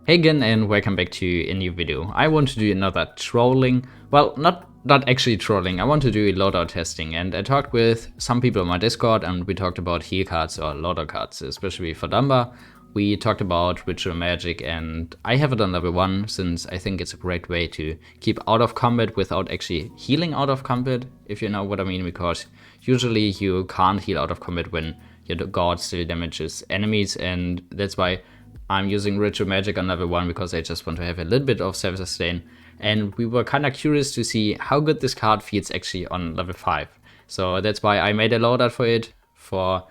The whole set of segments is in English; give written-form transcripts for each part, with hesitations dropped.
Hey again and welcome back to a new video. I want to do another trolling, well not actually trolling, I want to do a loadout testing, and I talked with some people on my Discord and we talked about heal cards or loadout cards, especially for Damba. We talked about ritual magic and I have it on level 1 since I think it's a great way to keep out of combat without actually healing out of combat, if you know what I mean, because usually you can't heal out of combat when your god still damages enemies, and that's why I'm using ritual magic on level 1 because I just want to have a little bit of self-sustain, and we were kinda curious to see how good this card feels actually on level 5. So that's why I made a loadout for it, for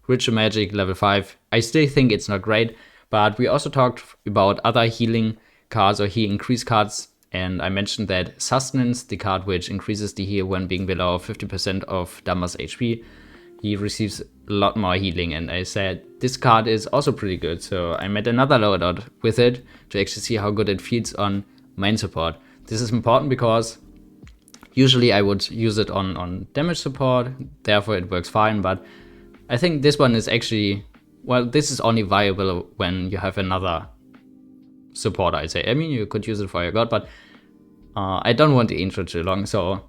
ritual magic level 5. I still think it's not great, but we also talked about other healing cards or heal increase cards, and I mentioned that Sustenance, the card which increases the heal when being below 50% of Damba's HP, he receives a lot more healing, and I said this card is also pretty good, so I made another loadout with it to actually see how good it feels on main support. This is important because usually I would use it on damage support, therefore it works fine, but I think this one is actually, well, this is only viable when you have another support, I'd say. I mean, you could use it for your god, but I don't want the intro too long, so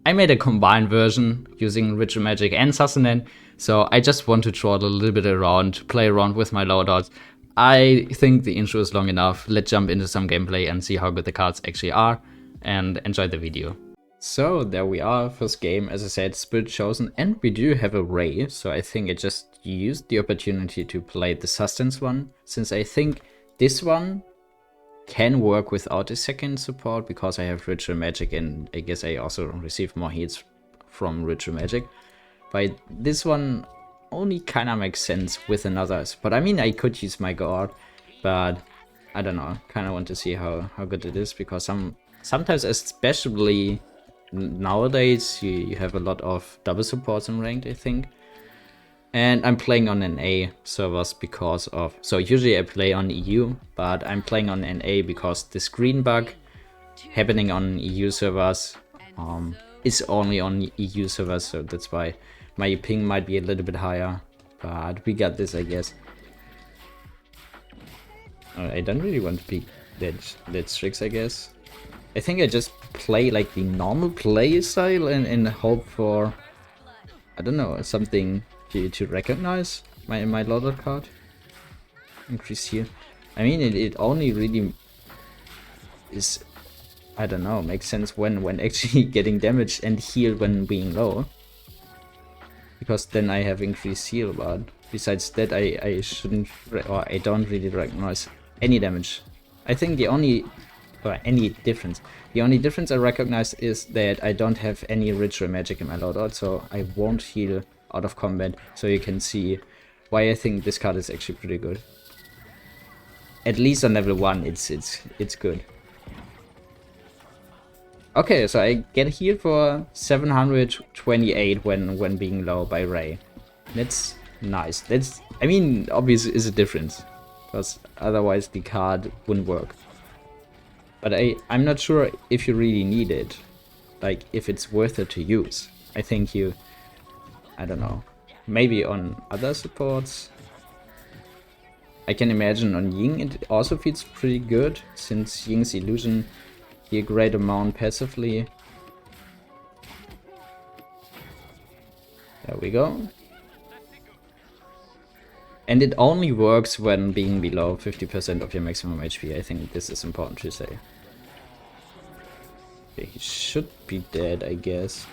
I made a combined version using ritual magic and sustenance, so I just want to troll a little bit around, play around with my loadouts. I think the intro is long enough. Let's jump into some gameplay and see how good the cards actually are, and enjoy the video. So there we are, first game, as I said, Spirit Chosen, and we do have a Ray, so I think I just used the opportunity to play the sustenance one, since I think this one can work without a second support because I have ritual magic, and I guess I also receive more hits from ritual magic. But this one only kind of makes sense with another, but I mean I could use my god, but I don't know, kind of want to see how good it is, because sometimes, especially nowadays, you have a lot of double supports in ranked, I think. And I'm playing on NA servers because of, so usually I play on EU, but I'm playing on NA because the screen bug happening on EU servers is only on EU servers, so that's why my ping might be a little bit higher, but we got this, I guess. I don't really want to pick that tricks, I guess. I think I just play like the normal play style and hope for, I don't know, something to recognize my loadout card. Increase here. I mean, it only really is, I don't know, makes sense when actually getting damage and heal when being low, because then I have increased heal. But besides that, I shouldn't, or I don't really recognize any damage. I think the only difference I recognize is that I don't have any ritual magic in my loadout, so I won't heal out of combat, so you can see why I think this card is actually pretty good. At least on level 1 it's good. Okay, so I get healed for 728 when being low by Ray. That's nice. That's, I mean, obviously is a difference, because otherwise the card wouldn't work. But I'm not sure if you really need it, like if it's worth it to use. I think you, I don't know, maybe on other supports. I can imagine on Ying it also feels pretty good, since Ying's illusion heal a great amount passively. There we go. And it only works when being below 50% of your maximum HP. I think this is important to say. Okay, he should be dead, I guess.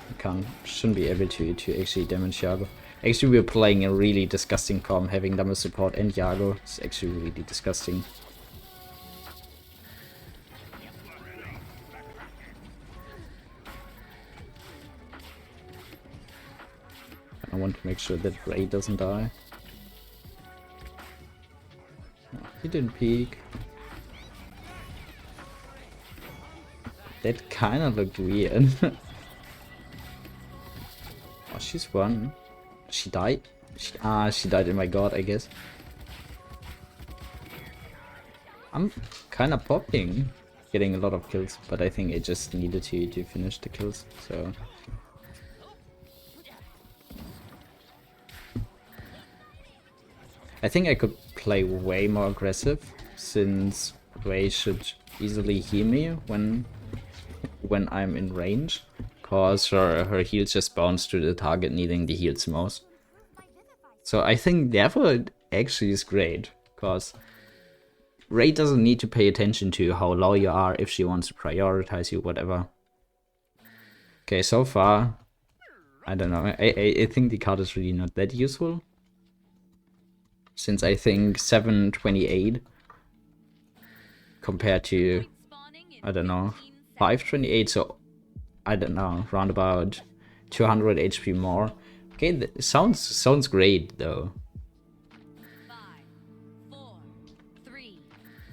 Shouldn't be able to actually damage Yago. Actually, we're playing a really disgusting comp, having damage support and Yago. It's actually really disgusting. I want to make sure that Ray doesn't die. He didn't peek. That kind of looked weird. Oh, she's won. She died? She died in my god, I guess. I'm kind of popping, getting a lot of kills, but I think I just needed to finish the kills, so. I think I could play way more aggressive, since Ray should easily heal me when I'm in range, cause her heals just bounce to the target needing the heals most. So I think therefore it actually is great, cause Ray doesn't need to pay attention to how low you are if she wants to prioritize you, whatever. Okay, so far, I don't know. I think the card is really not that useful, since I think 728 compared to, I don't know, 528, so I don't know, around about 200 HP more. Okay, that sounds great though.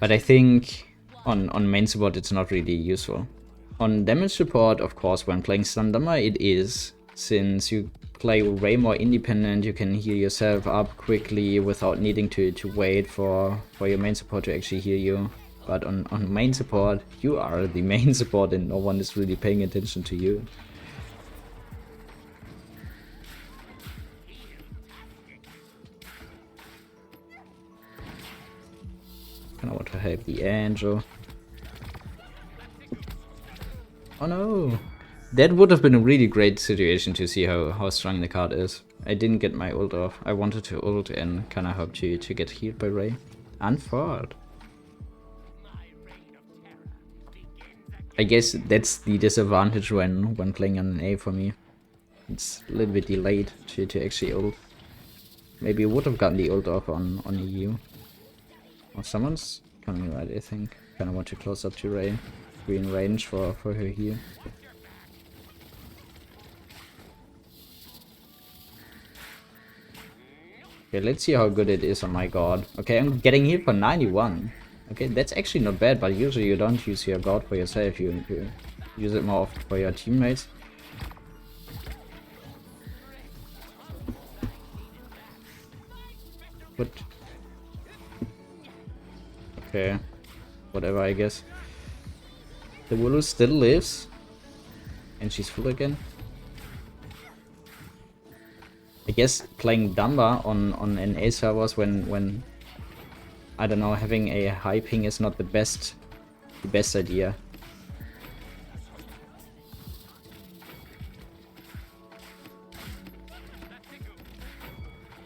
But I think on main support it's not really useful. On damage support, of course, when playing Damba it is, since you play way more independent, you can heal yourself up quickly without needing to wait for your main support to actually heal you. But on main support, you are the main support and no one is really paying attention to you. I want to help the angel. Oh no! That would have been a really great situation to see how strong the card is. I didn't get my ult off. I wanted to ult and kinda hope to get healed by Ray. Unfortunate. I guess that's the disadvantage when playing on an A for me. It's a little bit delayed to actually ult. Maybe I would have gotten the ult off on EU. Or someone's coming right, I think. Kinda want to close up to Ray. Be in range for her here. Okay, let's see how good it is on my god. Okay, I'm getting hit for 91. Okay, that's actually not bad, but usually you don't use your god for yourself, you use it more often for your teammates. But okay, whatever, I guess. The Wooloo still lives, and she's full again. I guess playing Damba on NA servers when I don't know, having a high ping is not the best idea.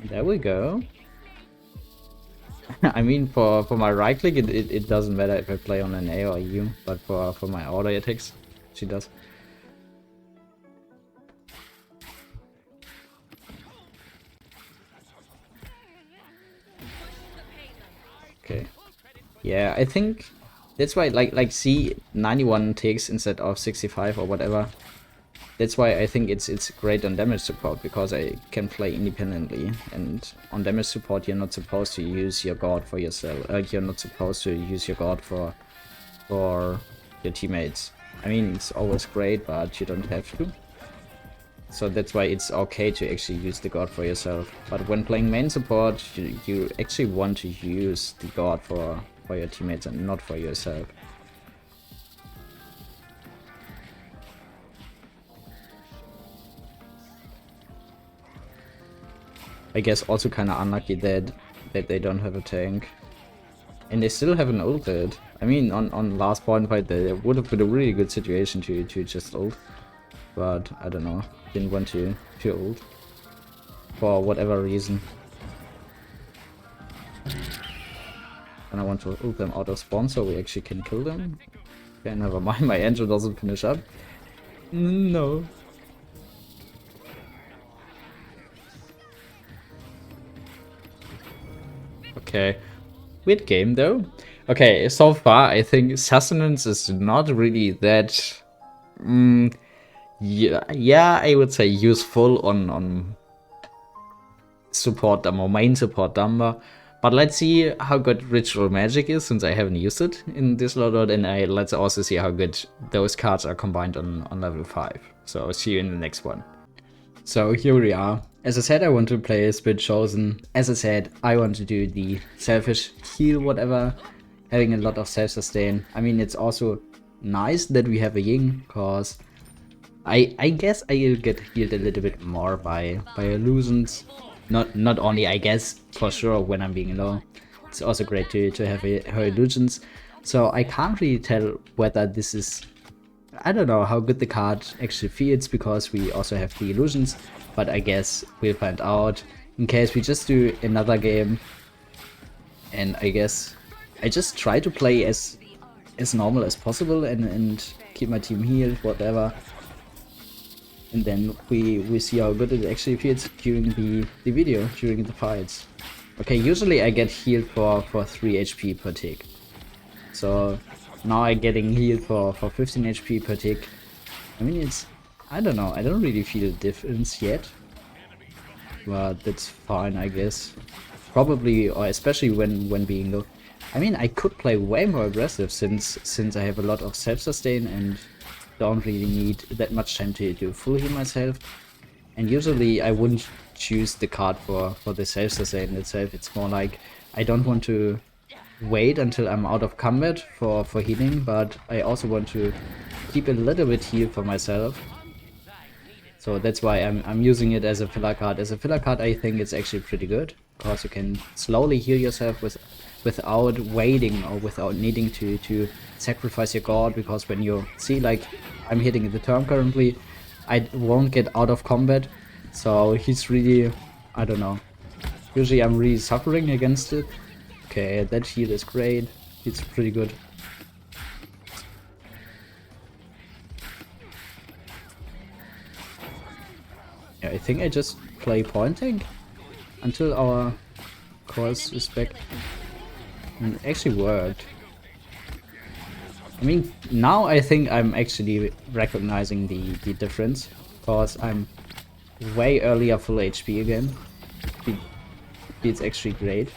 There we go. I mean, for my right click, it doesn't matter if I play on an A or EU, but for my auto attacks, she does. Okay. Yeah, I think that's why like see 91 ticks instead of 65 or whatever. That's why I think it's great on damage support, because I can play independently, and on damage support you're not supposed to use your god for yourself. You're not supposed to use your god for your teammates. I mean, it's always great, but you don't have to. So that's why it's okay to actually use the god for yourself. But when playing main support, you actually want to use the god for your teammates and not for yourself. I guess also kind of unlucky that they don't have a tank. And they still haven't ulted. I mean, on last point fight, there would have been a really good situation to just ult. But I don't know, didn't want to ult. For whatever reason. And I want to ult them out of spawn so we actually can kill them. Okay, never mind, my angel doesn't finish up. No. Okay, weird game though. Okay, so far I think sustenance is not really that yeah, I would say useful on support Damba, main support Damba. But let's see how good ritual magic is, since I haven't used it in this loadout, and let's also see how good those cards are combined on level 5. So I'll see you in the next one. So here we are. As I said, I want to play Spirit Chosen. As I said, I want to do the selfish heal, whatever, having a lot of self-sustain. I mean, it's also nice that we have a Ying, cause I guess I'll get healed a little bit more by illusions. Not only, I guess, for sure when I'm being low. It's also great to have her illusions. So I can't really tell whether this is... I don't know how good the card actually feels, because we also have the illusions, but I guess we'll find out in case we just do another game. And I guess I just try to play as normal as possible and keep my team healed, whatever. And then we see how good it actually feels during the video, during the fights. Okay, usually I get healed for 3 HP per tick. So now I'm getting healed for 15 HP per tick. I mean, it's... I don't know, I don't really feel a difference yet. But that's fine, I guess. Probably, or especially when being low. I mean, I could play way more aggressive since I have a lot of self-sustain and don't really need that much time to full heal myself. And usually I wouldn't choose the card for the self-sustain itself. It's more like I don't want to wait until I'm out of combat for healing, but I also want to keep a little bit heal for myself. So that's why I'm using it as a filler card. As a filler card, I think it's actually pretty good, because you can slowly heal yourself without waiting or without needing to sacrifice your god, because when you see, like, I'm hitting the turn currently, I won't get out of combat, so he's really, I don't know, usually I'm really suffering against it. Okay, that heal is great, it's pretty good. Yeah, I think I just play point tank until our course is back. And it actually worked. I mean, now I think I'm actually recognizing the difference, because I'm way earlier full HP again. It's actually great.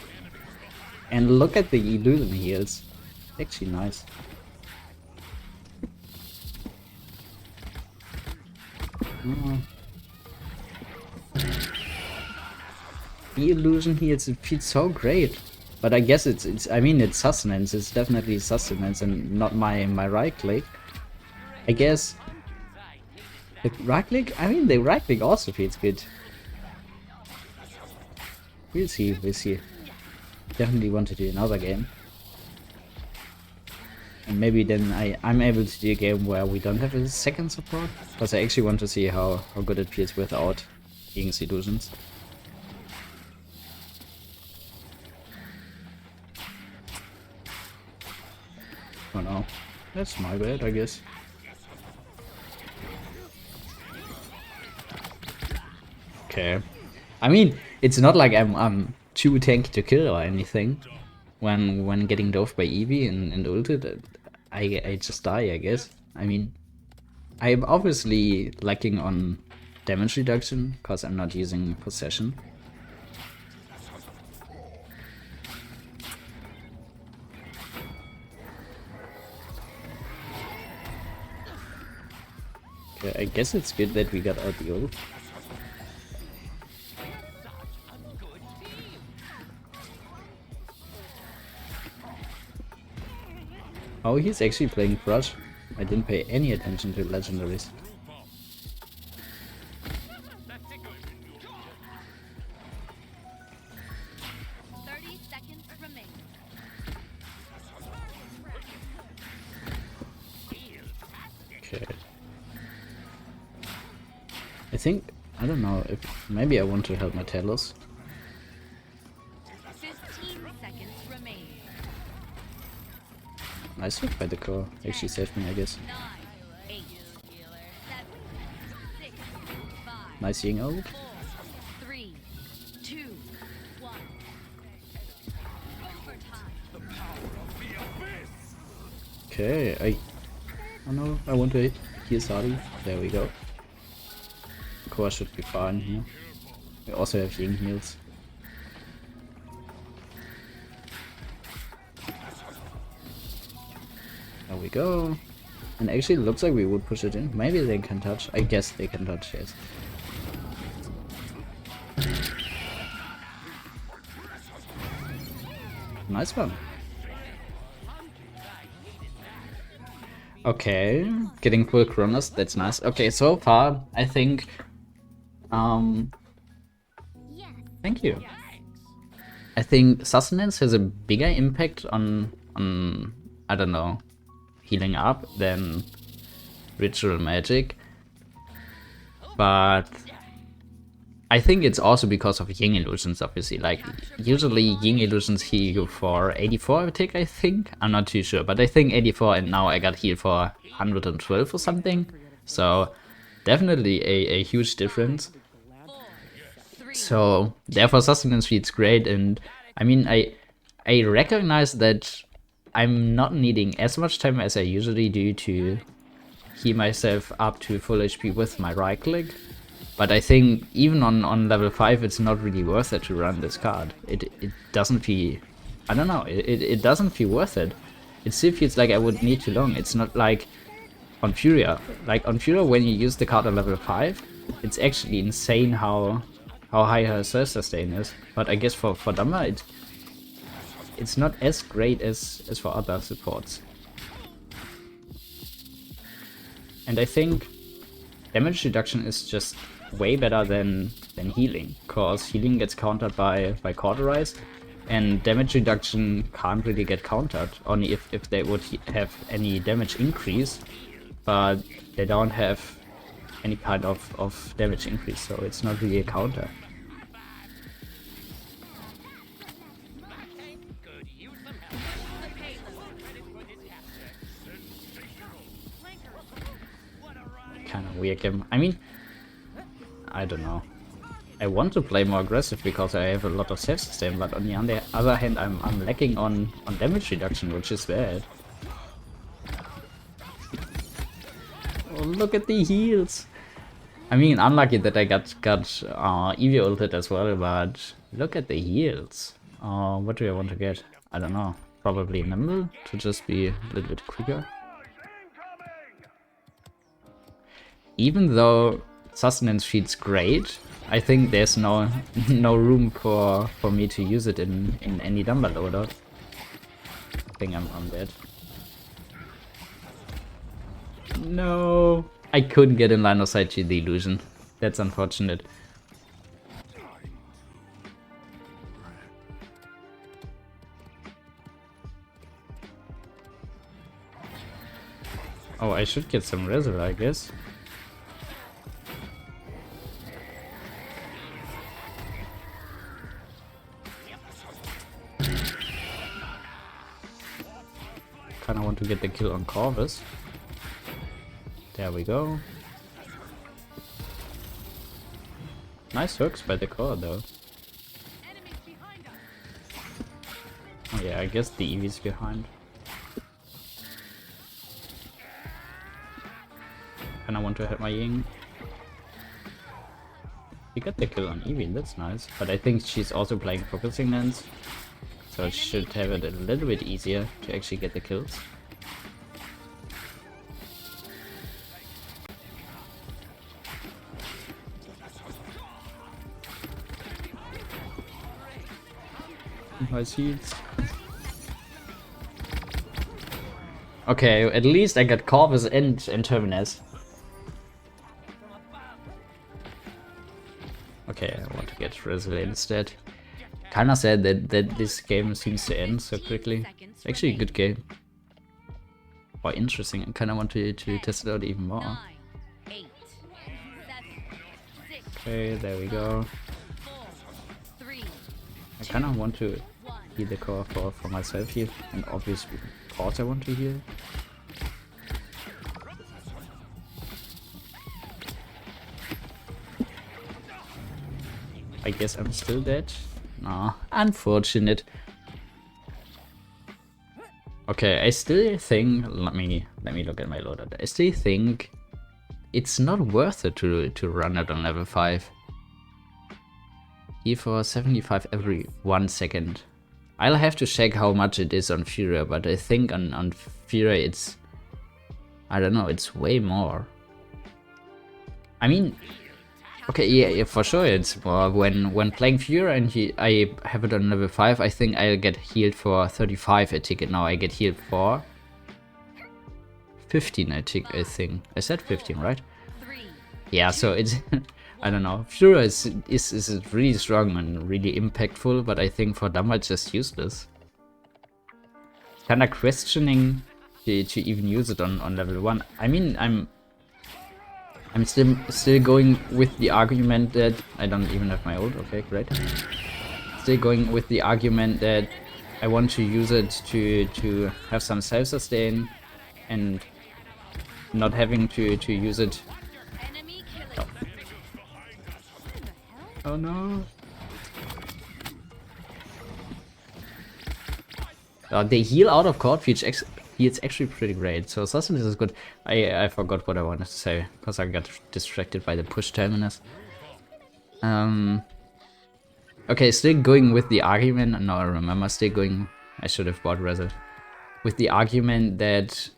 And look at the illusion heals. Actually nice. The illusion heals, it feels so great. But I guess it's I mean, it's sustenance. It's definitely sustenance and not my right click. I guess the right click. I mean, the right click also feels good. We'll see. We'll see. Definitely want to do another game, and maybe then I'm able to do a game where we don't have a second support, because I actually want to see how good it feels without being illusions. Oh no, that's my bad, I guess. Okay, I mean, it's not like I'm too tanky to kill or anything. When getting dove by Eevee and ulted, I just die, I guess. I mean, I'm obviously lacking on damage reduction because I'm not using possession. Okay, I guess it's good that we got out the ult. Oh, he's actually playing Crush. I didn't pay any attention to legendaries. Okay. I think, I don't know, if maybe I want to help my Talos. 15 seconds remain. Nice hit by the core. Actually saved me, I guess. 9, 8, 7, 6, 5, Nice ying ult. 4, 3, 2, 1. Overtime. Okay, oh no, I want to hit Sadi. There we go. Core should be fine here. We also have ying heals. There we go. And actually it looks like we would push it in. Maybe they can touch. I guess they can touch, yes. Nice one. Okay, getting full Kronos, that's nice. Okay, so far I think thank you. I think sustenance has a bigger impact on I don't know, healing up than ritual magic. But I think it's also because of Ying illusions, obviously. Like, usually Ying illusions heal you for 84 tick, I think. I'm not too sure, but I think 84, and now I got healed for 112 or something. So definitely a huge difference. So therefore sustenance feed's great, and I mean I recognize that I'm not needing as much time as I usually do to heal myself up to full HP with my right click. But I think even on level 5 it's not really worth it to run this card. It doesn't feel, I don't know, it doesn't feel worth it. It still feels like I would need too long. It's not like on Furia. Like on Furia, when you use the card on level 5, it's actually insane how high her surge sustain is. But I guess for Damba it's not as great as for other supports. And I think damage reduction is just way better than healing, cause healing gets countered by cauterize, and damage reduction can't really get countered, only if they would have any damage increase, but they don't have any kind of damage increase, so it's not really a counter. Kind of weird game. I mean, I don't know. I want to play more aggressive because I have a lot of self-sustain, but on the other hand, I'm lacking on damage reduction, which is bad. Oh, look at the heals! I mean, unlucky that I got Eevee ulted as well, but look at the heals. What do I want to get? I don't know. Probably Nimble to just be a little bit quicker. Even though sustenance feeds great, I think there's no room for me to use it in any Damba loadout. I think I'm dead. No, I couldn't get in line of sight to the illusion. That's unfortunate. Oh, I should get some Reservoir, I guess. Kinda want to get the kill on Corvus. There we go. Nice hooks by the core though. Oh yeah, I guess the Eevee's behind. Kinda want to hit my Ying. We got the kill on Eevee, that's nice. But I think she's also playing Focusing Lens, so it should have it a little bit easier to actually get the kills. Nice heals. Okay, at least I got Corvus and Terminus. Okay, I want to get Resilient instead. Kinda sad that this game seems to end so quickly. Actually a good game. Or interesting, I kinda want to test it out even more. Okay, there we go. I kinda want to heal the core for myself here, and obviously Port I want to heal. I guess I'm still dead. No, unfortunate. Okay, I still think, let me look at my loadout. I still think it's not worth it to run it on level 5. Here for 75 every 1 second. I'll have to check how much it is on Furia, but I think on Furia it's, I don't know, it's way more. I mean, okay, yeah, for sure it's more. When playing Furia and I have it on level 5, I think I'll get healed for 35 a ticket. Now I get healed for 15 a tick, I think. I said 15, right? Yeah, so it's I don't know. Furia is really strong and really impactful, but I think for Damba it's just useless. Kinda questioning to even use it on level 1. I mean, I'm still going with the argument that I don't even have my ult. Okay, great. Still going with the argument that I want to use it to have some self-sustain and not having to use it. Enemy killing. Oh no. The heal out of court feels actually pretty great, so Sustenance is good. I forgot what I wanted to say, because I got distracted by the push terminus. Okay, still going with the argument, no, I remember, still going, I should have bought result. With the argument that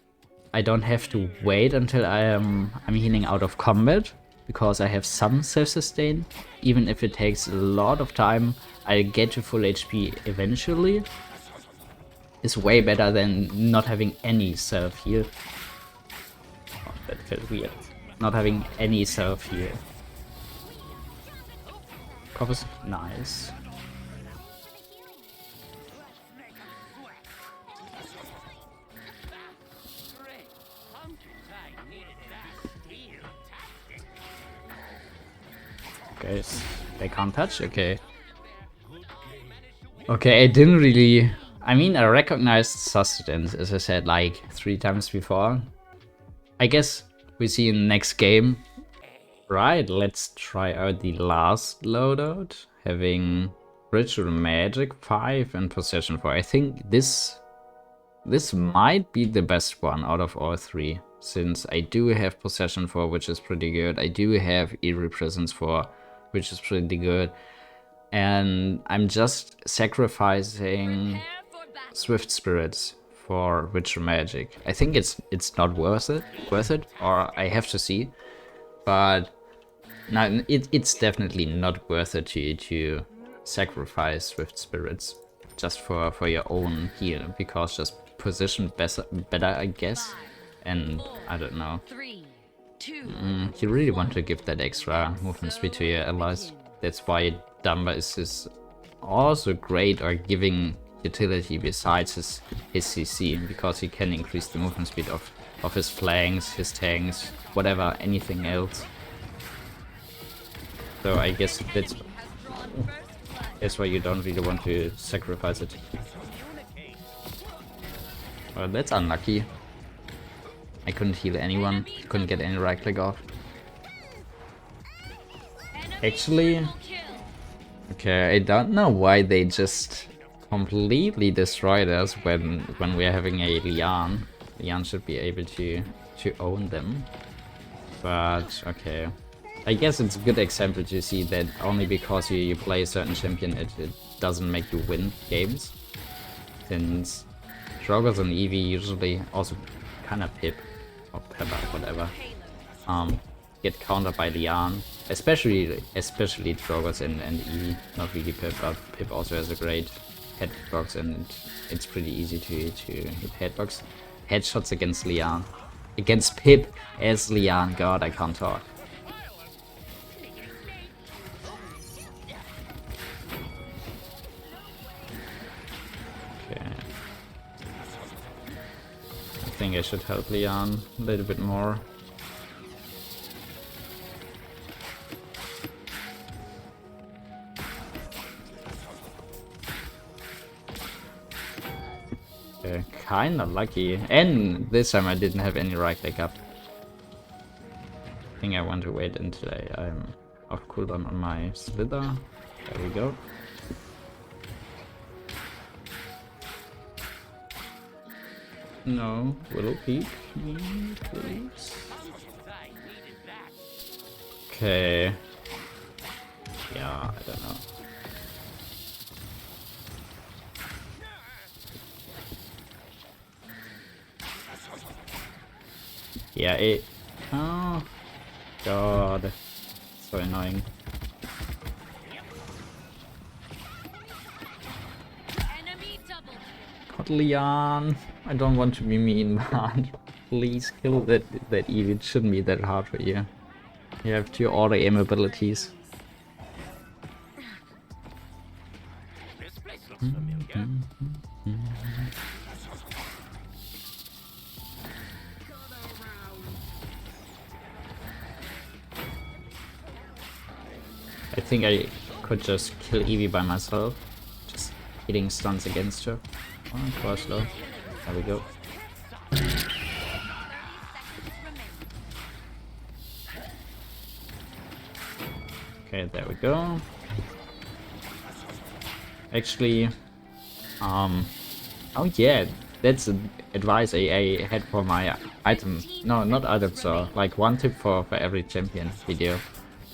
I don't have to wait until I'm healing out of combat, because I have some self-sustain. Even if it takes a lot of time, I'll get to full HP eventually. Is way better than not having any self-heal. Oh, that felt weird. Not having any self-heal. Covers, nice. Okay, they can't touch, okay. Okay, I didn't really... I mean, I recognized Sustenance, as I said, like 3 times before. I guess we see in the next game. Right, let's try out the last loadout. Having Ritual Magic 5 and Possession 4. I think this might be the best one out of all 3. Since I do have Possession 4, which is pretty good. I do have Eerie Presence 4, which is pretty good. And I'm just sacrificing Swift Spirits for Ritual Magic. I think it's not worth it, or I have to see. But no, it's definitely not worth it to sacrifice Swift Spirits just for your own heal, because just position better, I guess. And I don't know. 3, 2, You really want to give that extra movement speed to your allies. That's why Damba is also great, or giving utility besides his CC, because he can increase the movement speed of his flanks, his tanks, whatever, anything else. So I guess that's why you don't really want to sacrifice it. Well, that's unlucky. I couldn't heal anyone, couldn't get any right click off. Actually, okay, I don't know why they just completely destroyed us when we're having a Lian. Lian should be able to own them. But okay. I guess it's a good example to see that only because you play a certain champion it doesn't make you win games. Since Droggers and Eevee usually, also kinda Pip or Pepper, whatever, get countered by Lian. Especially Droggers and Eevee, not really Pip, but Pip also has a great hitbox and it's pretty easy to hit hitbox. Headshots against Lian. Against Pip as Lian, god, I can't talk. Okay. I think I should help Lian a little bit more. Okay, kinda lucky. And this time I didn't have any right leg up. I think I want to wait until I'm off cooldown on my Slither. There we go. No, Willow peek me, please. Okay. Yeah, I don't know. Yeah, it... Oh, god. So annoying. enemy double. God, Lian. I don't want to be mean, man. Please kill that Eevee. It shouldn't be that hard for you. You have 2 auto aim abilities. I think I could just kill Eevee by myself. Just hitting stuns against her. Oh, quite slow. There we go. Okay, there we go. Actually, oh yeah, that's the advice I had for my item. No, not items, so like one tip for every champion video.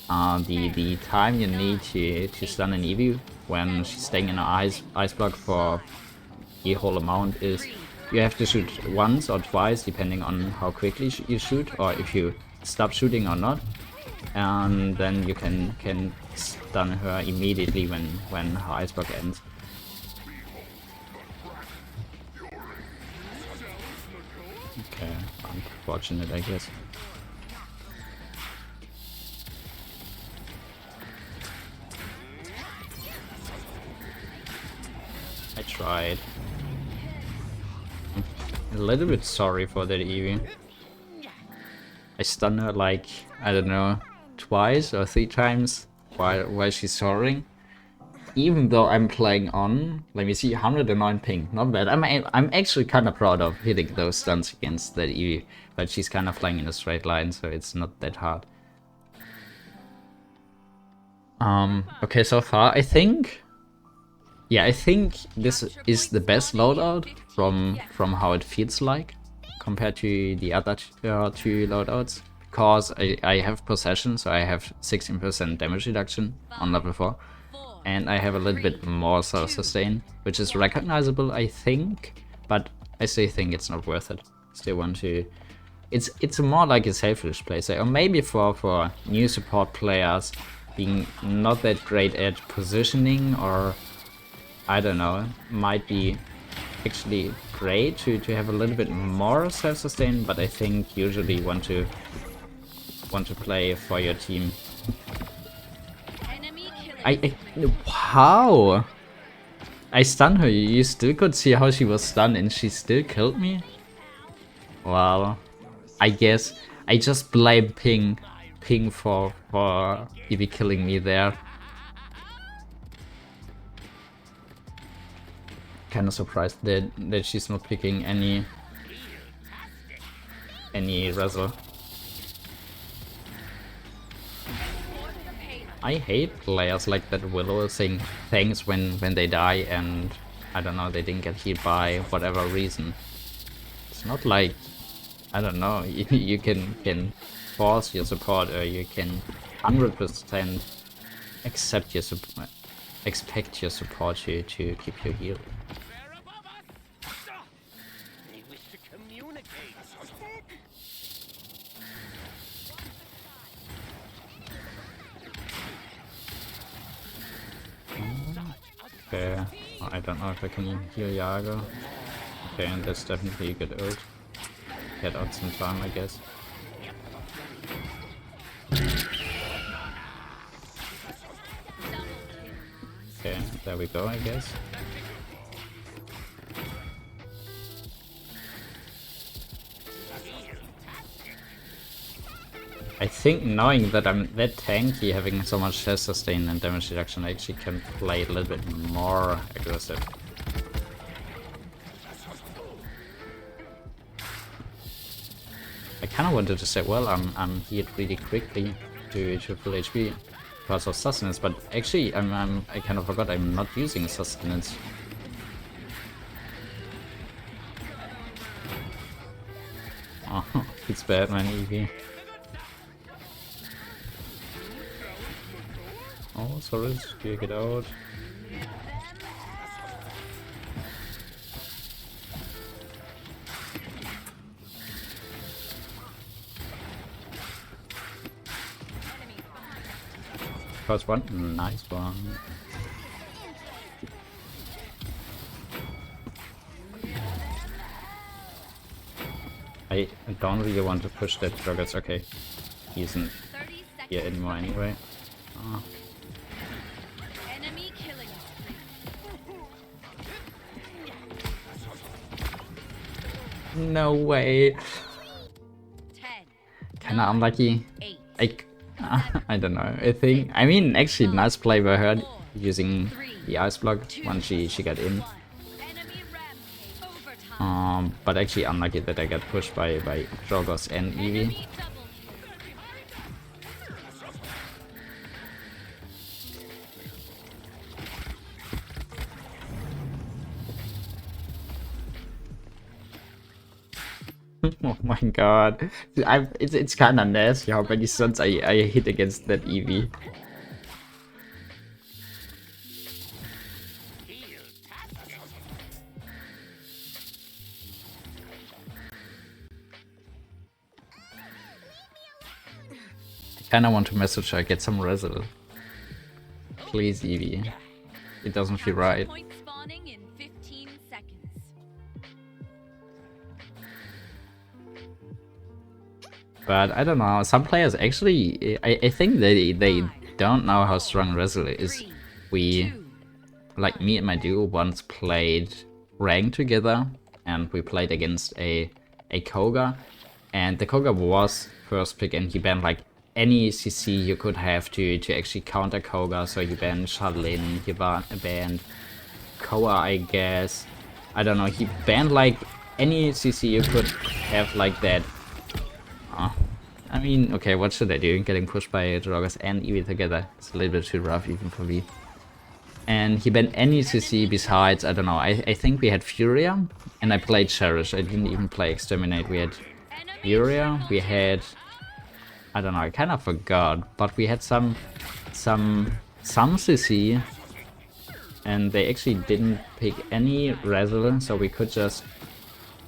The time you need to stun an Eevee when she's staying in an ice block for the whole amount is you have to shoot once or twice depending on how quickly you shoot or if you stop shooting or not, and then you can stun her immediately when her ice block ends. Okay, unfortunate, I guess. I tried. I'm a little bit sorry for that Eevee. I stunned her like, I don't know, twice or 3 times while she's soaring. Even though I'm playing on, let me see, 109 ping, not bad. I'm actually kind of proud of hitting those stuns against that Eevee, but she's kind of flying in a straight line, so it's not that hard. Okay, so far I think, yeah, I think this is the best loadout from how it feels like compared to the other 2 loadouts, because I have possession, so I have 16% damage reduction on level 4. And I have a little bit more self-sustain, which is recognizable, I think, but I still think it's not worth it. Still want to... It's more like a selfish play, or maybe for new support players being not that great at positioning, or I don't know, might be actually great to have a little bit more self-sustain, but I think usually want to play for your team. How? I stunned her. You still could see how she was stunned and she still killed me? Well, I guess I just blame Ping for Eevee killing me there. Kinda surprised that she's not picking any wrestle. I hate players like that Willow saying thanks when they die and, I don't know, they didn't get hit by whatever reason. It's not like, I don't know, you can force your support, or you can 100% expect your support to keep your heal. Okay, I don't know if I can heal Yaga. Okay, and that's definitely a good ult. Get out some time, I guess. Okay, there we go, I guess. I think knowing that I'm that tanky, having so much health sustain and damage reduction, I actually can play a little bit more aggressive. I kind of wanted to say, well, I'm healed really quickly to full HP because of sustenance, but actually I kind of forgot I'm not using sustenance. Oh, it's bad, man, Eevee. Oh, sorry, speak it out. First one, nice one. I don't really want to push that Dragons. Okay, he isn't here anymore anyway. Oh. No way. Kinda unlucky. I don't know. I mean, actually, nice play by her using the ice block once she got in. Enemy rampage. Overtime. But actually unlucky that I got pushed by Drogos and Eevee. Enemy double kill. Oh my god. It's kinda nasty how many stuns I hit against that Eevee. I kinda want to message her, get some wrestle. Please, Eevee. It doesn't feel right. Point spawning in 15 seconds. But I don't know, some players actually, I think they don't know how strong wrestle is. We, like me and my duo, once played rank together, and we played against a Koga, and the Koga was first pick, and he banned like any CC you could have to actually counter Koga. So you banned Charlene, you banned Koa, I guess. I don't know, he banned like any CC you could have like that. I mean, okay, what should I do? Getting pushed by Drogos and Eevee together. It's a little bit too rough even for me. And he banned any CC besides, I don't know, I think we had Furia, and I played Cherish. I didn't even play Exterminate. We had Furia, we had, I don't know, I kind of forgot, but we had some CC, and they actually didn't pick any Razzle, so we could just,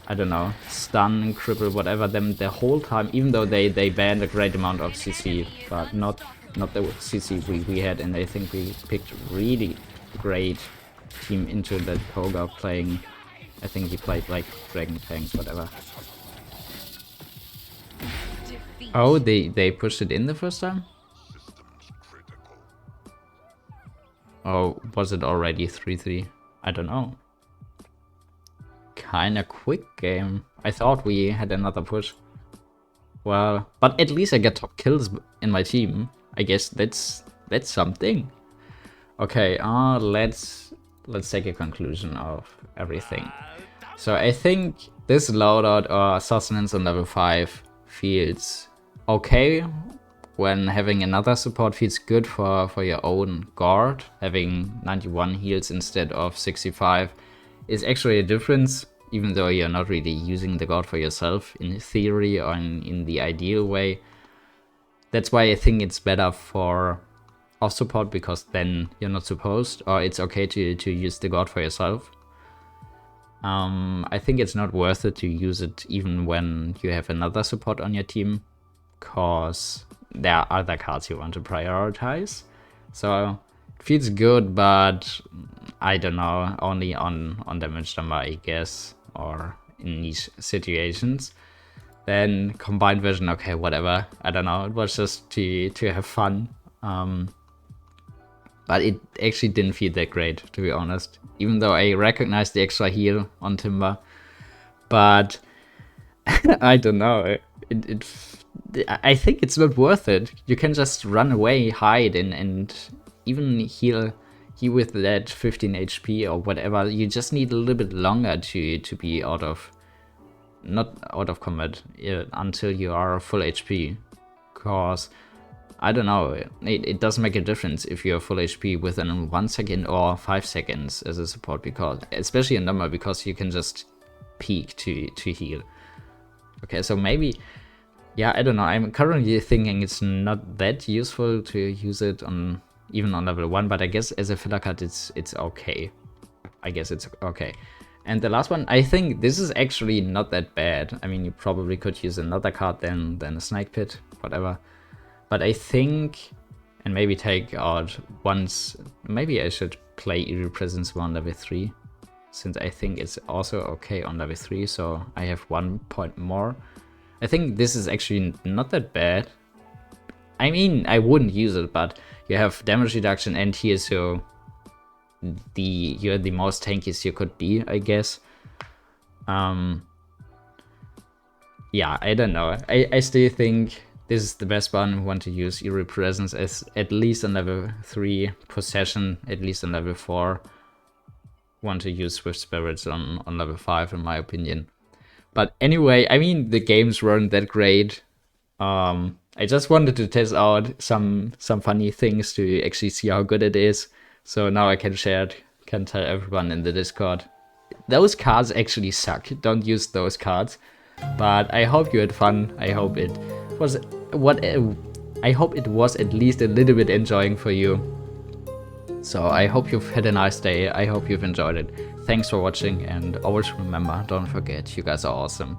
I don't know, stun, cripple, whatever them the whole time, even though they banned a great amount of CC, but not the CC we had, and I think we picked really great team into that Koga playing, I think he played like Dragon Tanks, whatever. Oh, they pushed it in the first time? Oh, was it already 3-3? I don't know. Kinda quick game. I thought we had another push. Well, but at least I get top kills in my team. I guess that's something. Okay, let's take a conclusion of everything. So I think this loadout or sustenance on level 5 feels okay when having another support feels good for your own guard. Having 91 heals instead of 65 is actually a difference, even though you're not really using the guard for yourself in theory or in the ideal way. That's why I think it's better for off support, because then you're not supposed, or it's okay to use the guard for yourself. I think it's not worth it to use it even when you have another support on your team, cause there are other cards you want to prioritize. So it feels good, but I don't know, only on damage Damba, I guess, or in niche situations. Then combined version, okay, whatever. I don't know, it was just to have fun. But it actually didn't feel that great, to be honest. Even though I recognized the extra heal on Timber. But I don't know. I think it's not worth it. You can just run away, hide, and even heal with that 15 HP or whatever. You just need a little bit longer to be not out of combat until you are full HP. Cause I don't know, it does make a difference if you're full HP within 1 second or 5 seconds as a support, because especially in Damba, because you can just peek to heal. Okay, so maybe, yeah, I don't know. I'm currently thinking it's not that useful to use it on even on level 1, but I guess as a filler card it's okay. I guess it's okay. And the last one, I think this is actually not that bad. I mean, you probably could use another card than a Snake Pit, whatever. But I think, and maybe take out once, maybe I should play Eerie Presence on level 3, since I think it's also okay on level 3, so I have 1 point more. I think this is actually not that bad. I mean, I wouldn't use it, but you have damage reduction and here, so you're the most tankiest you could be, I guess. Yeah, I don't know. I still think This is the best one. We want to use Eerie Presence as at least on level 3, Possession at least on level 4. Want to use Swift Spirits on level 5 in my opinion. But anyway, I mean the games weren't that great. I just wanted to test out some funny things to actually see how good it is. So now I can share it, can tell everyone in the Discord. Those cards actually suck. Don't use those cards. But I hope you had fun. I hope it was at least a little bit enjoying for you. So I hope you've had a nice day. I hope you've enjoyed it. Thanks for watching, and always remember, don't forget, you guys are awesome.